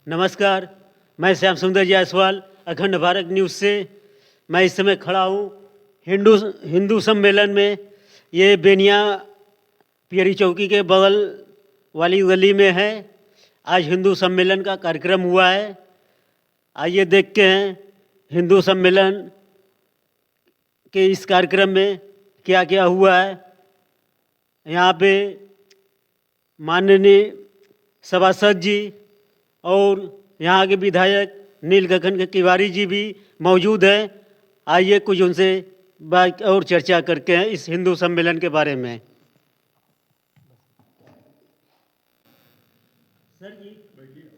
नमस्कार, मैं श्याम सुंदर जायसवाल अखंड भारत न्यूज़ से। मैं इस समय खड़ा हूँ हिंदू सम्मेलन में। ये बेनिया पियरी चौकी के बगल वाली गली में है। आज हिंदू सम्मेलन का कार्यक्रम हुआ है। आइए देखते हैं हिंदू सम्मेलन के इस कार्यक्रम में क्या क्या हुआ है। यहाँ पे माननीय सभासद जी और यहाँ के विधायक नील गगन के तिवारी जी भी मौजूद हैं। आइए कुछ उनसे बात और चर्चा करते हैं इस हिंदू सम्मेलन के बारे में। सर जी,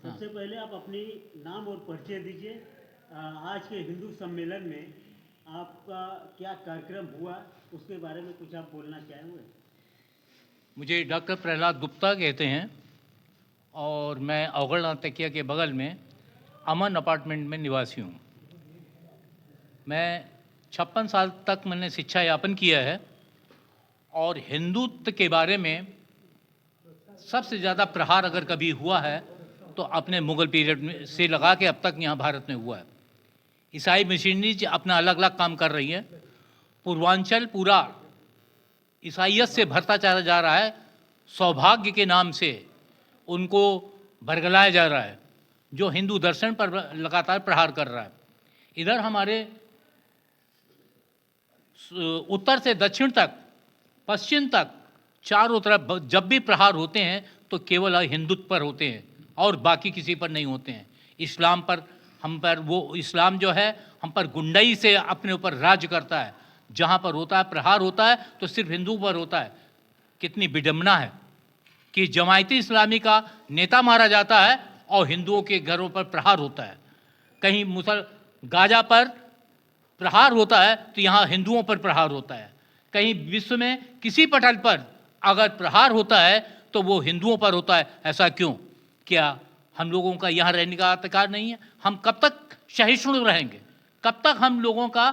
सबसे पहले आप अपनी नाम और परिचय दीजिए। आज के हिंदू सम्मेलन में आपका क्या कार्यक्रम हुआ, उसके बारे में कुछ आप बोलना चाहेंगे? मुझे डॉक्टर प्रहलाद गुप्ता कहते हैं और मैं अवगढ़ तकिया के बगल में अमन अपार्टमेंट में निवासी हूँ। मैं 56 साल तक मैंने शिक्षा यापन किया है और हिंदुत्व के बारे में सबसे ज़्यादा प्रहार अगर कभी हुआ है तो अपने मुग़ल पीरियड में से लगा के अब तक यहाँ भारत में हुआ है। ईसाई मिशनरीज अपना अलग अलग काम कर रही है। पूर्वांचल पूरा ईसाइयत से भरता चला जा रहा है। सौभाग्य के नाम से उनको बरगलाया जा रहा है, जो हिंदू दर्शन पर लगातार प्रहार कर रहा है। इधर हमारे उत्तर से दक्षिण तक, पश्चिम तक, चारों तरफ जब भी प्रहार होते हैं तो केवल हिंदुत्व पर होते हैं और बाकी किसी पर नहीं होते हैं। इस्लाम पर, हम पर, वो इस्लाम जो है हम पर गुंडाई से अपने ऊपर राज करता है। जहाँ पर होता है प्रहार होता है तो सिर्फ हिंदू पर होता है। कितनी विडंबना है कि जमायती इस्लामी का नेता मारा जाता है और हिंदुओं के घरों पर प्रहार होता है। कहीं गाजा पर प्रहार होता है तो यहाँ हिंदुओं पर प्रहार होता है। कहीं विश्व में किसी पटल पर अगर प्रहार होता है तो वो हिंदुओं पर होता है। ऐसा क्यों? क्या हम लोगों का यहाँ रहने का अधिकार नहीं है? हम कब तक सहिष्णु रहेंगे? कब तक हम लोगों का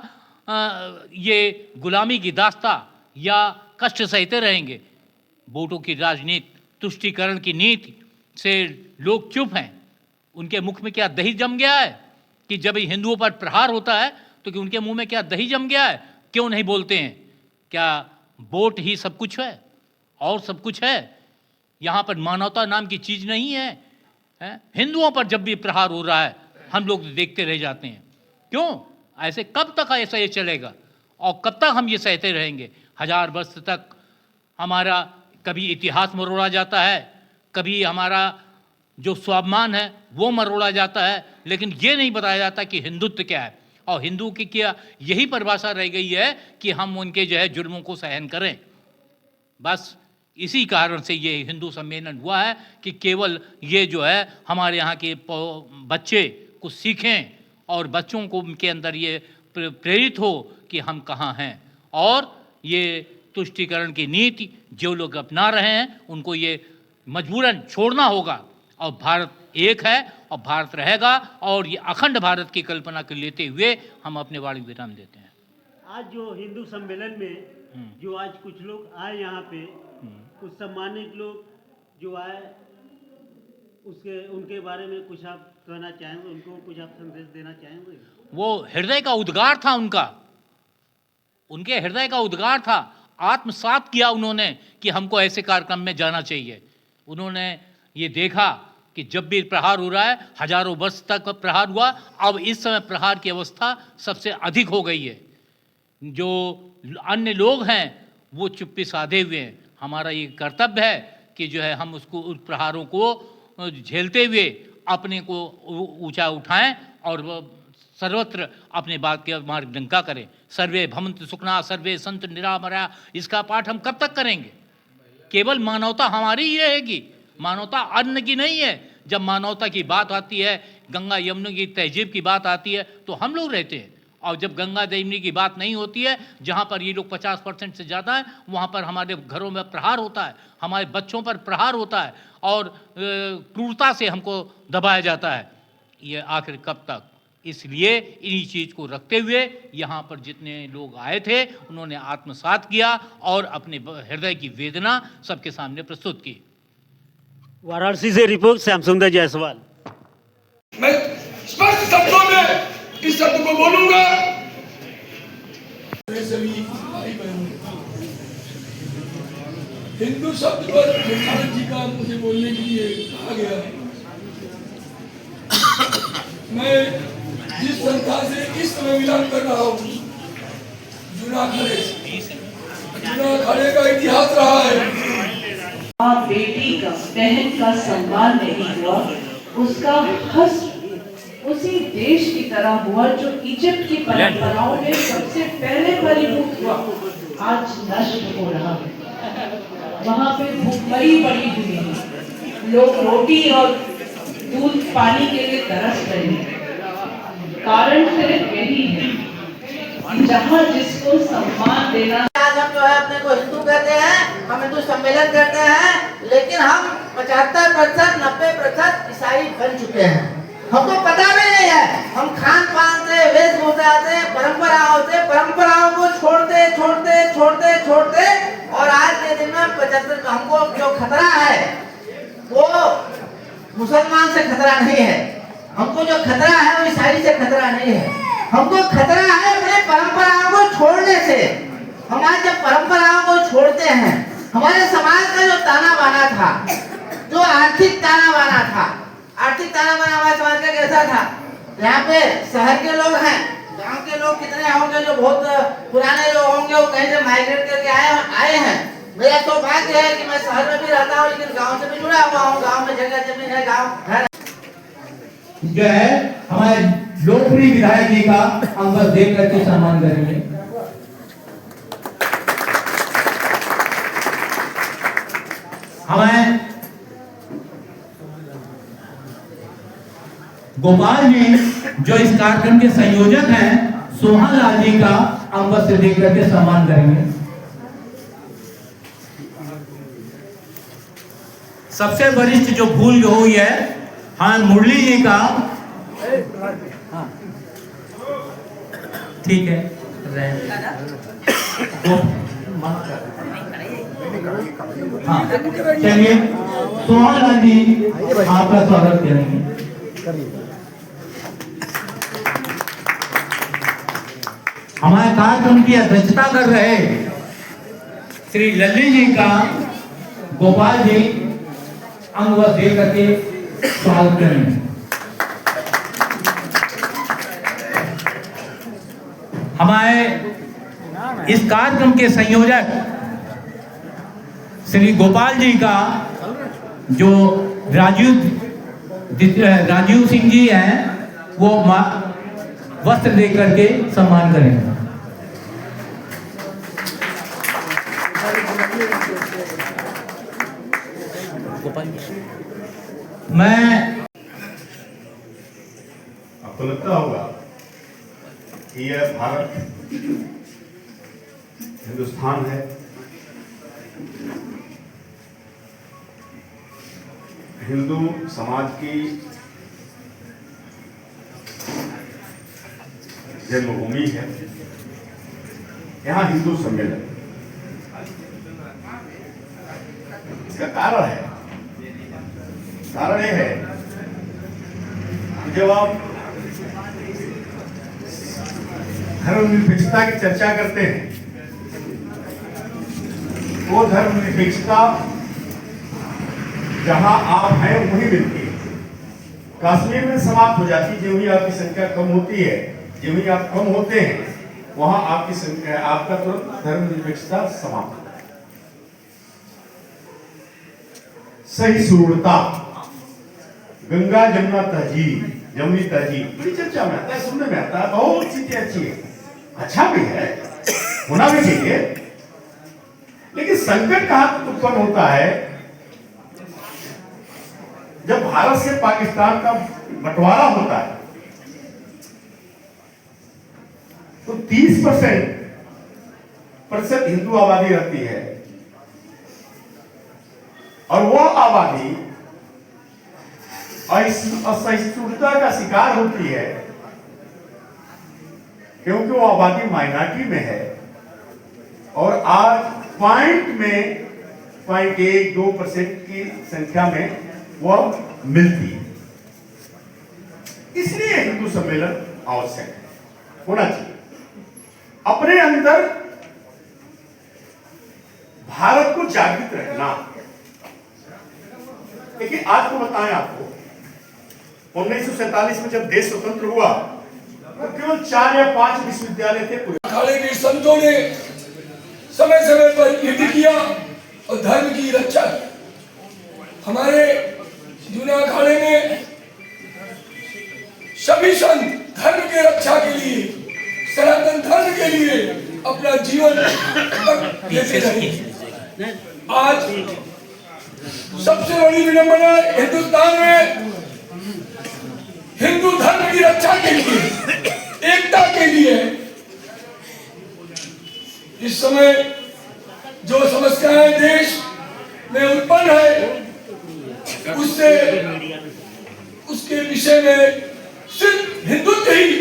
ये गुलामी की दास्ता या कष्ट सहते रहेंगे? वोटों की राजनीति, तुष्टीकरण की नीति से लोग चुप हैं। उनके मुख में क्या दही जम गया है कि जब हिंदुओं पर प्रहार होता है तो कि उनके मुंह में क्या दही जम गया है? क्यों नहीं बोलते हैं? क्या वोट ही सब कुछ है और सब कुछ है? यहाँ पर मानवता नाम की चीज़ नहीं है, हिंदुओं पर जब भी प्रहार हो रहा है हम लोग देखते रह जाते हैं। क्यों? ऐसे कब तक ऐसा ये चलेगा और कब तक हम ये सहते रहेंगे? 1000 वर्ष तक हमारा कभी इतिहास मरोड़ा जाता है, कभी हमारा जो स्वाभिमान है वो मरोड़ा जाता है, लेकिन ये नहीं बताया जाता कि हिंदुत्व क्या है। और हिंदू की क्या यही परिभाषा रह गई है कि हम उनके जो है जुर्मों को सहन करें। बस इसी कारण से ये हिंदू सम्मेलन हुआ है कि केवल ये जो है हमारे यहाँ के बच्चे कुछ सीखें और बच्चों को उनके अंदर ये प्रेरित हो कि हम कहाँ हैं। और ये तुष्टीकरण की नीति जो लोग अपना रहे हैं उनको ये मजबूरन छोड़ना होगा। और भारत एक है और भारत रहेगा और ये अखंड भारत की कल्पना को लेते हुए हम अपने वाणी विराम देते हैं। आज जो हिंदू सम्मेलन में जो आज कुछ लोग आए यहाँ पे, कुछ सम्मानित लोग जो आए, उसके उनके बारे में कुछ आप कहना चाहेंगे? उनको कुछ आप संदेश देना चाहेंगे? वो हृदय का उद्गार था उनका, उनके हृदय का उद्गार था। आत्मसात किया उन्होंने कि हमको ऐसे कार्यक्रम में जाना चाहिए। उन्होंने ये देखा कि जब भी प्रहार हो रहा है, हजारों वर्ष तक प्रहार हुआ, अब इस समय प्रहार की अवस्था सबसे अधिक हो गई है। जो अन्य लोग हैं वो चुप्पी साधे हुए हैं। हमारा ये कर्तव्य है कि जो है हम उसको उस प्रहारों को झेलते हुए अपने को ऊंचा उठाएं और सर्वत्र अपने बात के मार्ग डंका करें। सर्वे भवन्तु सुखिनः सर्वे सन्तु निरामया, इसका पाठ हम कब तक करेंगे? केवल मानवता हमारी ही रहेगी, मानवता अन्य की नहीं है। जब मानवता की बात आती है, गंगा यमुना की तहजीब की बात आती है तो हम लोग रहते हैं। और जब गंगा यमुना की बात नहीं होती है, जहाँ पर ये लोग 50% से ज़्यादा है, वहाँ पर हमारे घरों में प्रहार होता है, हमारे बच्चों पर प्रहार होता है और क्रूरता से हमको दबाया जाता है। ये आखिर कब तक? इसलिए इन्हीं चीज़ को रखते हुए यहाँ पर जितने लोग आए थे उन्होंने आत्मसात किया और अपने हृदय की वेदना सबके सामने प्रस्तुत की। वाराणसी से रिपोर्ट श्याम सुंदर जायसवाल। मैं स्पष्ट शब्दों में इस शब्द को बोलूंगा। सभी भाई बहनों, हिंदू शब्द पर भारत जी का मुझे बोलने के लिए कहा गया। मैं जिस संस्था से इस समय मिलान कर रहा हूँ, जूना खड़े का इतिहास रहा है। बेटी का, बहन का सम्मान नहीं हुआ, उसका हश्र उसी देश की तरह हुआ जो इजिप्ट की परंपराओं में सबसे पहले फलीभूत हुआ, आज नष्ट हो रहा है। वहाँ पे भूखमरी पड़ी हुई है, लोग रोटी और दूध पानी के लिए तरस रहे हैं। कारण सिर्फ यही है कि जहाँ जिसको सम्मान देना। आज हम जो है अपने को हिंदू कहते हैं, हम हिंदू सम्मेलन करते हैं, लेकिन हम 75% 90% ईसाई बन चुके हैं। हमको पता भी नहीं है, हम खान पान से, वेशभूषा से, परंपराओं को छोड़ते और आज के दिन में 75 हमको जो खतरा है वो मुसलमान से खतरा नहीं है, हमको जो खतरा है वो ईसाई से खतरा नहीं है, हमको खतरा है अपने परंपराओं को छोड़ने से। हमारे जब परंपराओं को छोड़ते हैं, हमारे समाज का जो ताना बाना था, जो आर्थिक ताना बाना हमारे समाज का कैसा था? यहाँ पे शहर के लोग हैं, गांव के लोग कितने होंगे जो बहुत पुराने लोग होंगे, वो कहीं से माइग्रेट करके आए हैं। मेरा सौभाग्य है कि मैं शहर में भी रहता हूँ, लेकिन गांव से भी जुड़ा हुआ हूँ। गांव में जगह जमीन है, गांव घर जो है हमारे लोकप्रिय विधायक जी का हम बस देख करके सम्मान करेंगे। हमें गोपाल जी जो इस कार्यक्रम के संयोजक हैं, सोहन लाल जी का हम बस से देख करके सम्मान करेंगे। सबसे वरिष्ठ जो भूल जो हुई है, हाँ मुरली जी का, ठीक है हाँ चलिए, सोहन लाल जी आपका स्वागत करेंगे। हमारे कार्यक्रम की अध्यक्षता कर रहे श्री लल्ली जी का गोपाल जी अंग व दे करके स्वागत करेंगे। हमारे इस कार्यक्रम के संयोजक श्री गोपाल जी का जो राजीव सिंह जी हैं, वो वस्त्र दे करके सम्मान करेंगे। मैं आपको लगता होगा कि यह भारत हिंदुस्तान है, हिंदू समाज की जन्मभूमि है। यहाँ हिंदू सम्मेलन, इसका कारण यह है जब आप धर्मनिरपेक्षता की चर्चा करते हैं, वो धर्मनिरपेक्षता जहां आप हैं वहीं मिलती है। कश्मीर में समाप्त हो जाती है, जो भी आपकी संख्या कम होती है, जो भी आप कम होते हैं, वहां आपकी संख्या, आपका तुरंत धर्मनिरपेक्षता समाप्त होता है। सही सुरूरता, गंगा जमुना तहजीब, जमुनी तहजीब बड़ी चर्चा में आता है, सुनने में आता है, बहुत चीजें अच्छी है, अच्छा भी है, होना भी चाहिए। लेकिन संकट कहां उत्पन्न होता है जब भारत से पाकिस्तान का बंटवारा होता है, तो 30% हिंदू आबादी रहती है और वो आबादी असहिष्णुता का शिकार होती है, क्योंकि वो आबादी माइनॉरिटी में है और आज पॉइंट में 0.1-2% की संख्या में वो मिलती है। इसलिए हिंदू सम्मेलन आवश्यक है, होना चाहिए। अपने अंदर भारत को जागृत रखना। देखिए आज को बताएं आपको, 1947 में जब देश स्वतंत्र हुआ तो केवल 4 या 5 विश्वविद्यालय थे पूरे। अखाड़े के संतों ने समय समय पर युद्ध किया और धर्म की रक्षा की। हमारे जूना अखाड़े में सभी संत धर्म के रक्षा के लिए, सनातन धर्म के लिए अपना जीवन देते रहे। आज सबसे बड़ी विडंबना हिंदुस्तान में हिंदू धर्म की रक्षा के लिए, एकता के लिए इस समय जो समस्याएं देश में उत्पन्न है उससे उसके विषय में सिर्फ हिंदुत्व ही